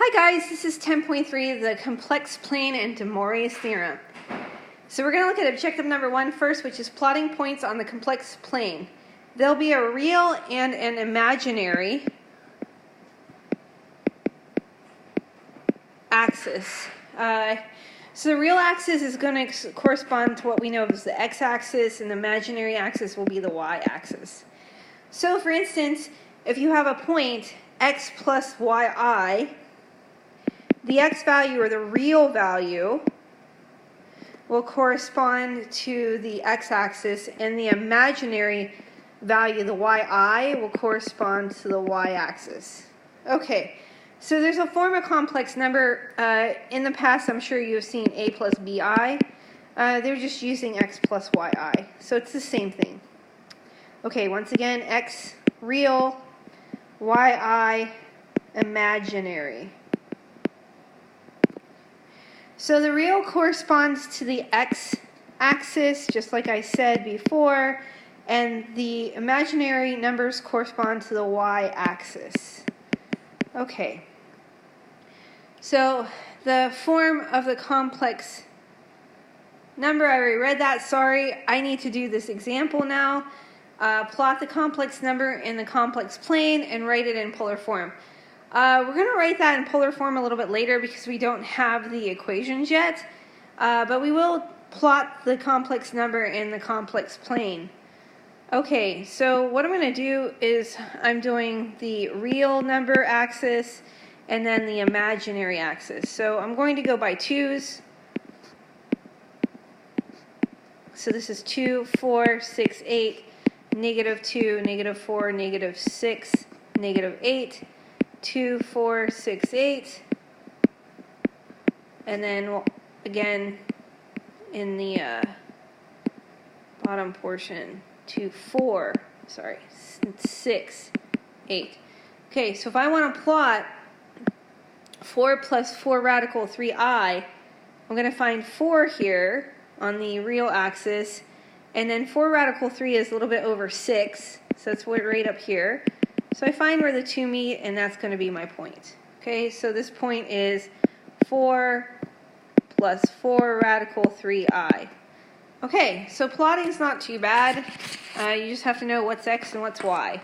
Hi guys, this is 10.3, the complex plane and Morais theorem. So we're going to look at objective number 1 first, which is plotting points on the complex plane. There'll be a real and an imaginary axis. So the real axis is going to correspond to what we know as the x-axis, and the imaginary axis will be the y-axis. So for instance, if you have a point x plus yi, the x value, or the real value, will correspond to the x-axis, and the imaginary value, the yi, will correspond to the y-axis. Okay, so there's a form of complex number. In the past, I'm sure you've seen a plus bi. They're just using x plus yi, so it's the same thing. Okay, once again, x real, yi imaginary. So the real corresponds to the x-axis, just like I said before, and the imaginary numbers correspond to the y-axis. Okay. So the form of the complex number, I already read that, sorry. I need to do this example now. Plot the complex number in the complex plane and write it in polar form. We're going to write that in polar form a little bit later because we don't have the equations yet, but we will plot the complex number in the complex plane. Okay, so what I'm going to do is I'm doing the real number axis and then the imaginary axis. So I'm going to go by twos. So this is 2, 4, 6, 8, -2, -4, -6, -8. 2, 4, 6, 8, and then again in the bottom portion 2, 4, 6, 8. Okay, so if I want to plot 4 plus 4 radical 3i, I'm going to find 4 here on the real axis, and then 4 radical 3 is a little bit over 6, so that's right up here. So I find where the two meet, and that's going to be my point. Okay, so this point is 4 plus 4 radical 3i. Okay, so plotting is not too bad. You just have to know what's x and what's y.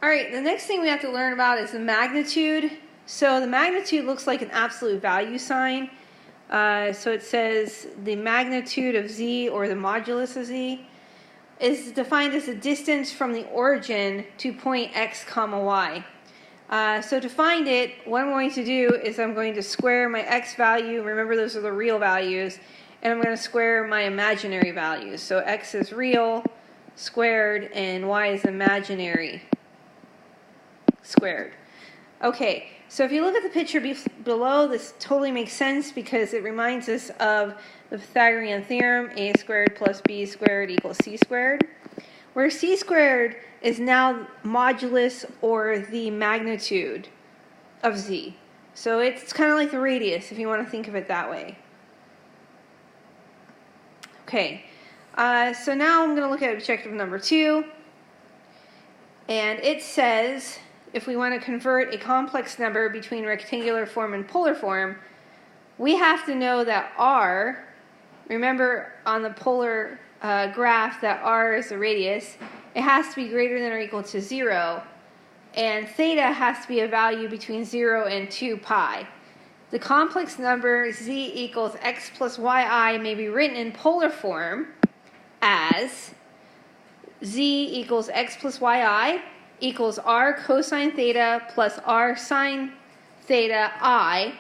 Alright, the next thing we have to learn about is the magnitude. So the magnitude looks like an absolute value sign. So it says the magnitude of z, or the modulus of z, is defined as the distance from the origin to point x comma y. So to find it, what I'm going to do is I'm going to square my x value. Remember, those are the real values. And I'm going to square my imaginary values. So x is real squared and y is imaginary squared. Okay, so if you look at the picture below, this totally makes sense because it reminds us of the Pythagorean theorem, a squared plus b squared equals c squared, where c squared is now modulus, or the magnitude of z. So it's kind of like the radius, if you want to think of it that way. Okay, so now I'm going to look at objective number 2, and it says if we want to convert a complex number between rectangular form and polar form, we have to know that r, remember on the polar graph that r is the radius, it has to be greater than or equal to 0, and theta has to be a value between 0 and 2 pi. The complex number z equals x plus yi may be written in polar form as z equals x plus yi equals r cosine theta plus r sine theta I.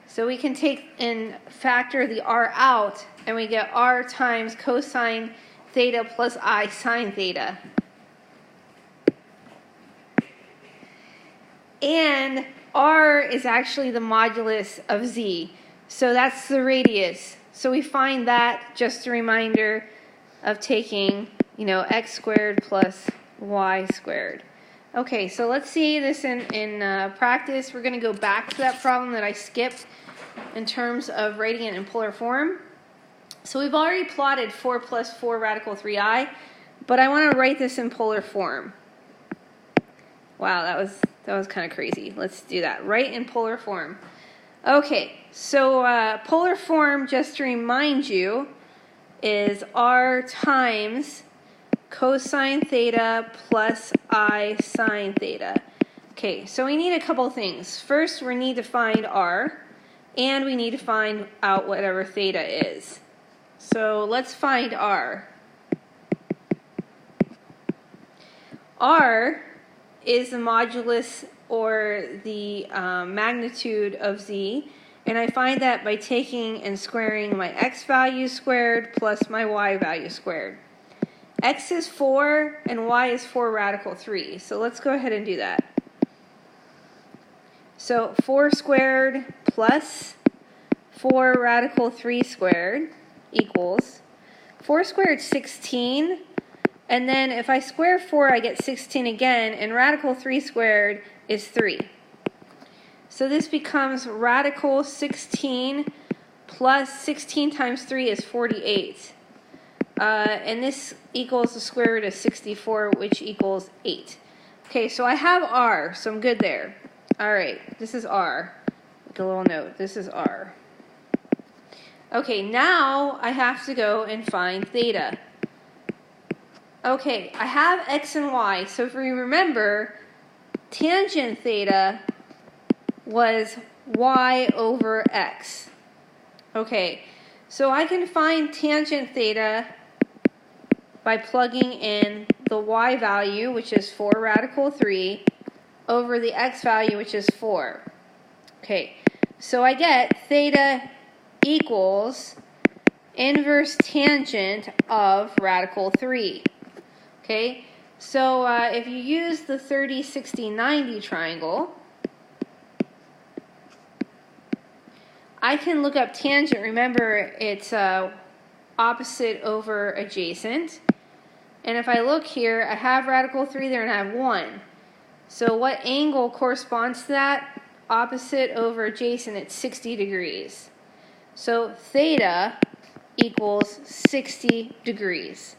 So we can take and factor the r out, and we get r times cosine theta plus I sine theta. And r is actually the modulus of z. So that's the radius. So we find that, just a reminder of taking, x squared plus y squared. Okay, so let's see this in practice. We're going to go back to that problem that I skipped in terms of writing it in polar form. So we've already plotted 4 plus 4 radical 3i, but I want to write this in polar form. Wow, that was kind of crazy. Let's do that. Write in polar form. Okay, so polar form, just to remind you, is r times cosine theta plus I sine theta. Okay, so we need a couple things. First, we need to find r, and we need to find out whatever theta is. So let's find r. R is the modulus or the magnitude of z, and I find that by taking and squaring my x value squared plus my y value squared. X is 4 and y is 4 radical 3, so let's go ahead and do that. So 4 squared plus 4 radical 3 squared equals 4 squared 16, and then if I square 4 I get 16 again, and radical 3 squared is 3. So this becomes radical 16 plus 16 times 3 is 48. And this equals the square root of 64, which equals 8. Okay, so I have r, so I'm good there. All right, this is r. Make a little note, this is r. Okay, now I have to go and find theta. Okay, I have x and y, so if we remember, tangent theta was y over x. Okay, so I can find tangent theta by plugging in the y value, which is 4 radical 3, over the x value, which is 4. Okay, so I get theta equals inverse tangent of radical 3. Okay, so if you use the 30, 60, 90 triangle, I can look up tangent. Remember, it's opposite over adjacent. And if I look here, I have radical 3 there and I have 1. So what angle corresponds to that? Opposite over adjacent, it's 60 degrees. So theta equals 60 degrees.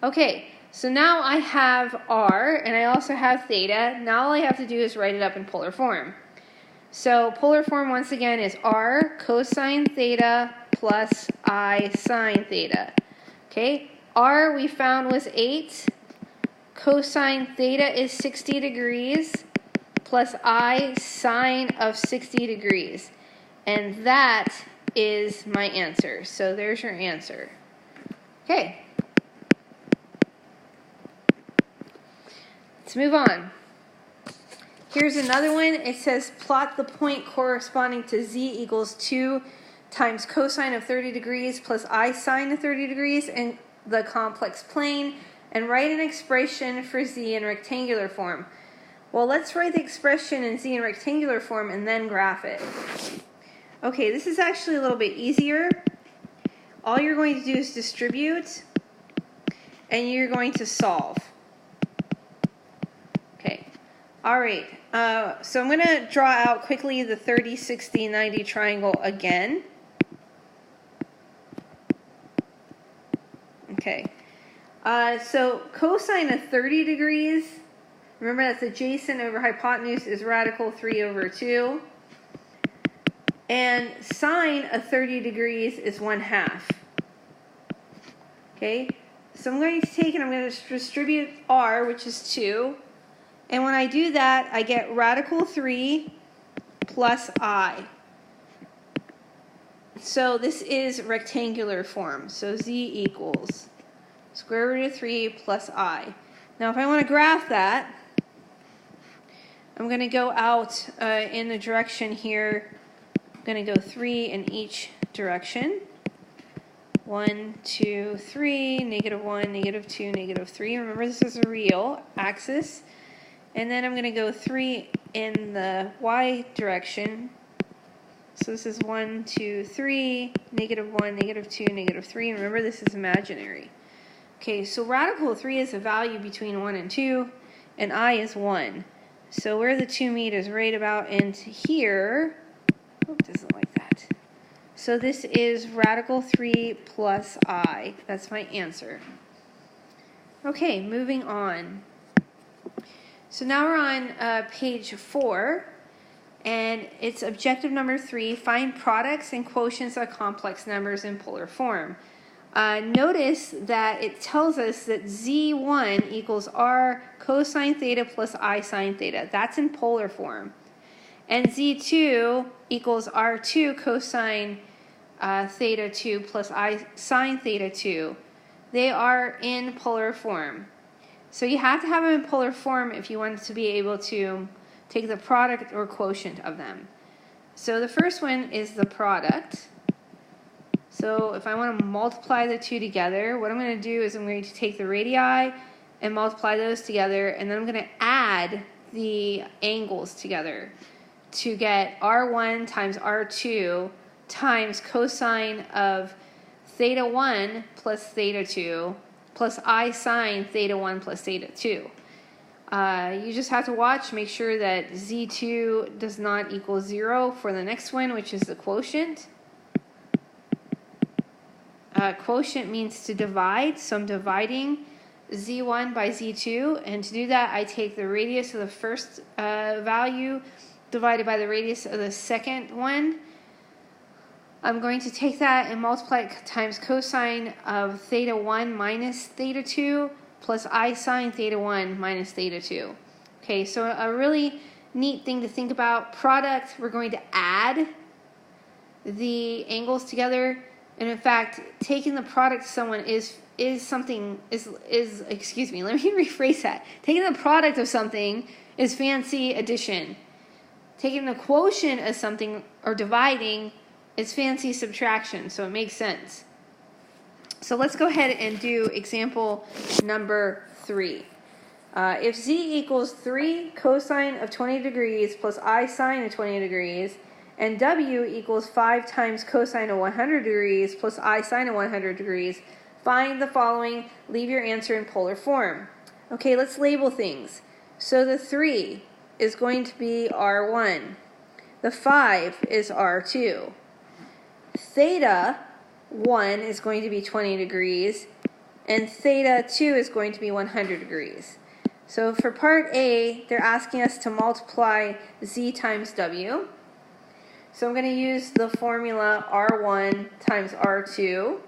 Okay, so now I have r and I also have theta. Now all I have to do is write it up in polar form. So polar form once again is r cosine theta plus I sine theta. Okay, r we found was 8. Cosine theta is 60 degrees plus I sine of 60 degrees. And that is my answer. So there's your answer. Okay. Let's move on. Here's another one. It says plot the point corresponding to z equals 2 times cosine of 30 degrees plus I sine of 30 degrees in the complex plane, and write an expression for z in rectangular form. Well, let's write the expression in z in rectangular form and then graph it. Okay, this is actually a little bit easier. All you're going to do is distribute, and you're going to solve. Okay, all right. So I'm going to draw out quickly the 30, 60, 90 triangle again. Okay. So cosine of 30 degrees, remember that's adjacent over hypotenuse, is radical 3 over 2. And sine of 30 degrees is 1/2. Okay, so I'm going to take and I'm going to distribute r, which is 2. And when I do that, I get radical 3 plus I. So this is rectangular form. So z equals square root of 3 plus I. Now if I want to graph that, I'm going to go out in the direction here. I'm going to go 3 in each direction. 1, 2, 3, negative 1, negative 2, negative 3. Remember, this is a real axis. And then I'm going to go 3 in the y direction. So this is 1, 2, 3, negative 1, negative 2, negative 3. Remember, this is imaginary. Okay, so radical 3 is a value between 1 and 2, and I is 1. So where the 2 meet is right about into here. Oh, it doesn't like that. So this is radical 3 plus I. That's my answer. Okay, moving on. So now we're on page 4, and it's objective number 3, find products and quotients of complex numbers in polar form. Notice that it tells us that Z1 equals R cosine theta plus I sine theta. That's in polar form. And Z2 equals R2 cosine theta 2 plus I sine theta 2. They are in polar form. So you have to have them in polar form if you want to be able to take the product or quotient of them. So the first one is the product. So if I want to multiply the two together, what I'm going to do is I'm going to take the radii and multiply those together, and then I'm going to add the angles together to get R1 times R2 times cosine of theta 1 plus theta 2 plus I sine theta 1 plus theta 2. You just have to watch, make sure that Z2 does not equal 0 for the next one, which is the quotient. Quotient means to divide, so I'm dividing Z1 by Z2, and to do that I take the radius of the first value divided by the radius of the second one. I'm going to take that and multiply it times cosine of theta 1 minus theta 2 plus I sine theta 1 minus theta 2. Okay, so a really neat thing to think about, product, we're going to add the angles together, and in fact, taking the product of someone excuse me, let me rephrase that. Taking the product of something is fancy addition. Taking the quotient of something or dividing is fancy subtraction, so it makes sense. So let's go ahead and do example number 3. If z equals 3 cosine of 20 degrees plus I sine of 20 degrees, and w equals 5 times cosine of 100 degrees plus I sine of 100 degrees, find the following, leave your answer in polar form. Okay, let's label things. So the 3 is going to be R1. The 5 is R2. Theta 1 is going to be 20 degrees, and theta 2 is going to be 100 degrees. So for part A, they're asking us to multiply z times w. So I'm going to use the formula R1 times R2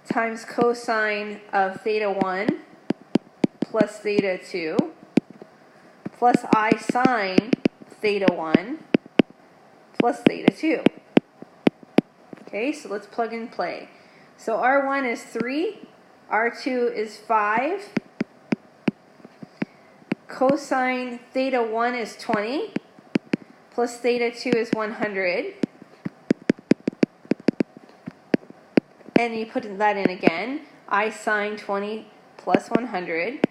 times cosine of theta 1 plus theta 2 plus I sine theta 1 plus theta 2. Okay, so let's plug and play. So R1 is 3, R2 is 5, cosine theta 1 is 20, plus theta 2 is 100. And you put that in again. I sine 20 plus 100.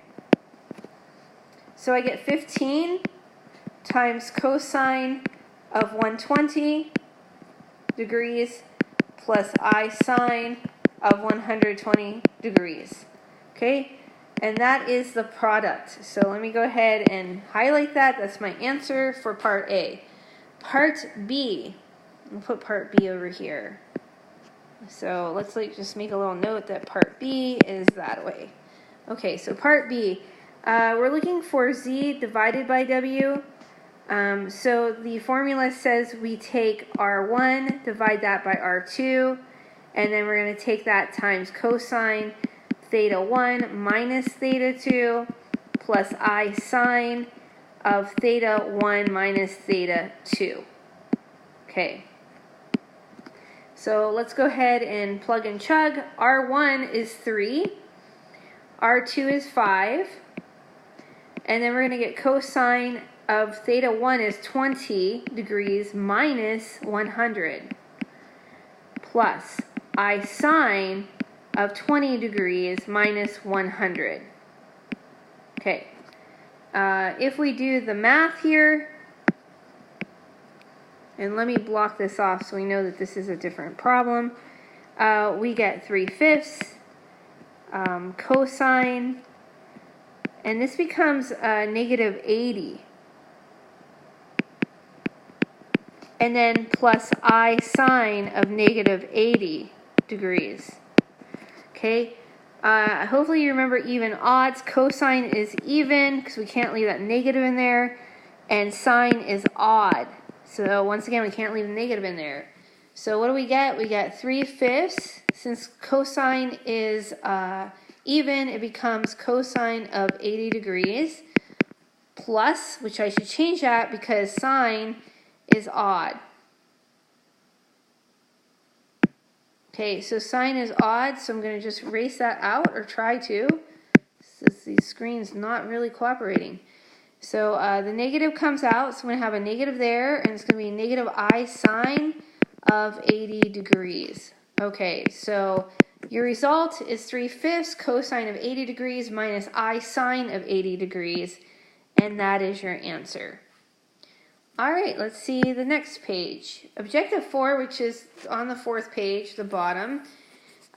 So I get 15 times cosine of 120 degrees plus I sine of 120 degrees. Okay? And that is the product. So let me go ahead and highlight that. That's my answer for part A. Part B, I'll put part B over here. So let's just make a little note that part B is that way. Okay, so part B, we're looking for z divided by w. So the formula says we take R1, divide that by R2, and then we're going to take that times cosine theta 1 minus theta 2 plus I sine of theta 1 minus theta 2. Okay. So let's go ahead and plug and chug. R1 is 3. R2 is 5. And then we're going to get cosine of theta 1 is 20 degrees minus 100 plus I sine of 20 degrees minus 100. Okay. If we do the math here, and let me block this off so we know that this is a different problem, we get 3/5 cosine, and this becomes negative 80. And then plus I sine of negative 80 degrees. Okay, Hopefully you remember even odds. Cosine is even, because we can't leave that negative in there. And sine is odd. So once again, we can't leave a negative in there. So what do we get? We get 3/5. Since cosine is even, it becomes cosine of 80 degrees. Plus, which I should change that because sine is odd. Okay, so sine is odd, so I'm going to just erase that out, or try to. The screen's not really cooperating. So the negative comes out, so I'm going to have a negative there, and it's going to be negative I sine of 80 degrees. Okay, so your result is 3/5 cosine of 80 degrees minus I sine of 80 degrees, and that is your answer. All right, let's see the next page. Objective 4, which is on the 4th page, the bottom,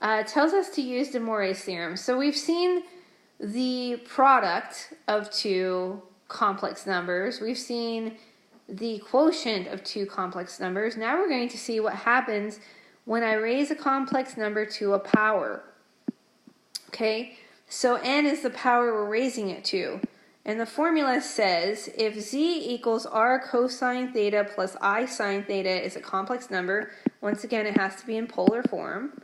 tells us to use the Morais theorem. So we've seen the product of two complex numbers. We've seen the quotient of two complex numbers. Now we're going to see what happens when I raise a complex number to a power. Okay, so n is the power we're raising it to. And the formula says if z equals r cosine theta plus I sine theta is a complex number, once again it has to be in polar form,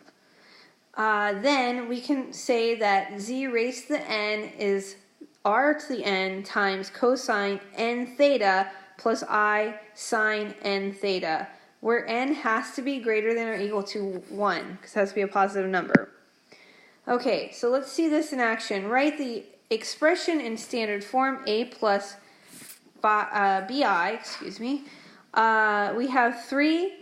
then we can say that z raised to the n is r to the n times cosine n theta plus I sine n theta, where n has to be greater than or equal to 1, because it has to be a positive number. Okay, so let's see this in action. Write the expression in standard form, a plus bi, we have 3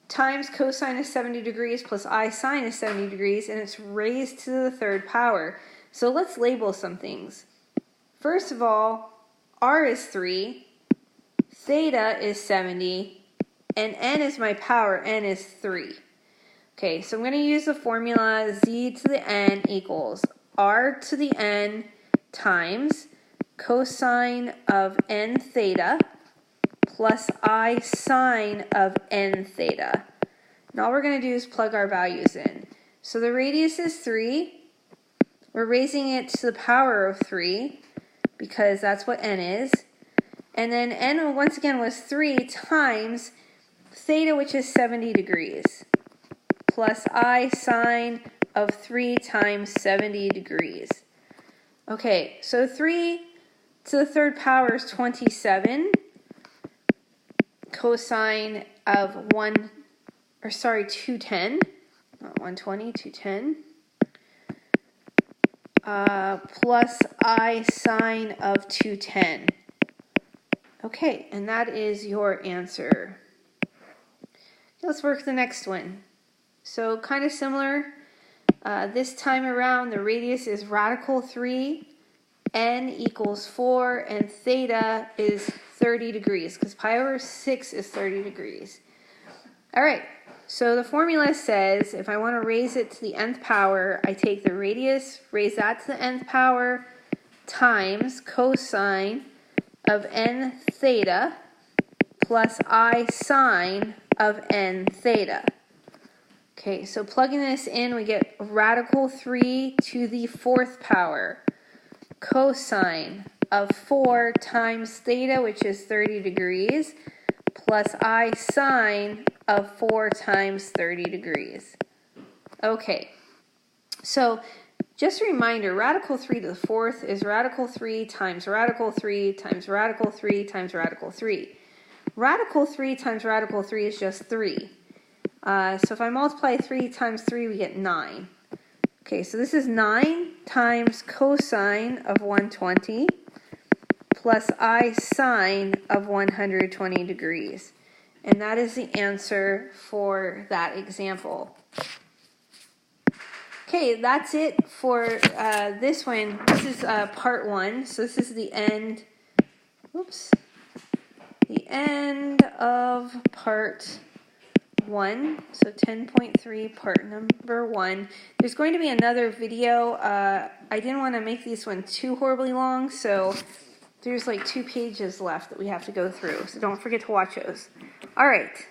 times cosine of 70 degrees plus I sine of 70 degrees, and it's raised to the 3rd power. So let's label some things. First of all, r is 3, theta is 70, and n is my power, n is 3. Okay, so I'm going to use the formula z to the n equals r to the n times cosine of n theta plus I sine of n theta. And all we're going to do is plug our values in. So the radius is 3. We're raising it to the power of 3 because that's what n is. And then n once again was 3 times theta, which is 70 degrees, plus I sine of 3 times 70 degrees. Okay, so 3 to the 3rd power is 27. Cosine of 210, not 120, 210. Plus I sine of 210. Okay, and that is your answer. Let's work the next one. So kind of similar. This time around, the radius is radical 3, n equals 4, and theta is 30 degrees, because pi over 6 is 30 degrees. All right, so the formula says if I want to raise it to the nth power, I take the radius, raise that to the nth power, times cosine of n theta plus I sine of n theta. Okay, so plugging this in, we get radical 3 to the 4th power, cosine of 4 times theta, which is 30 degrees, plus I sine of 4 times 30 degrees. Okay, so just a reminder, radical 3 to the 4th is radical 3 times radical 3 times radical 3 times radical 3. Radical 3 times radical 3 is just 3. So if I multiply 3 times 3, we get 9. Okay, so this is 9 times cosine of 120 plus I sine of 120 degrees. And that is the answer for that example. Okay, that's it for this one. This is part 1. So this is the end. Oops. The end of part 1, so 10.3, part number 1. There's going to be another video. I didn't want to make this one too horribly long, so there's like 2 pages left that we have to go through, so don't forget to watch those. All right.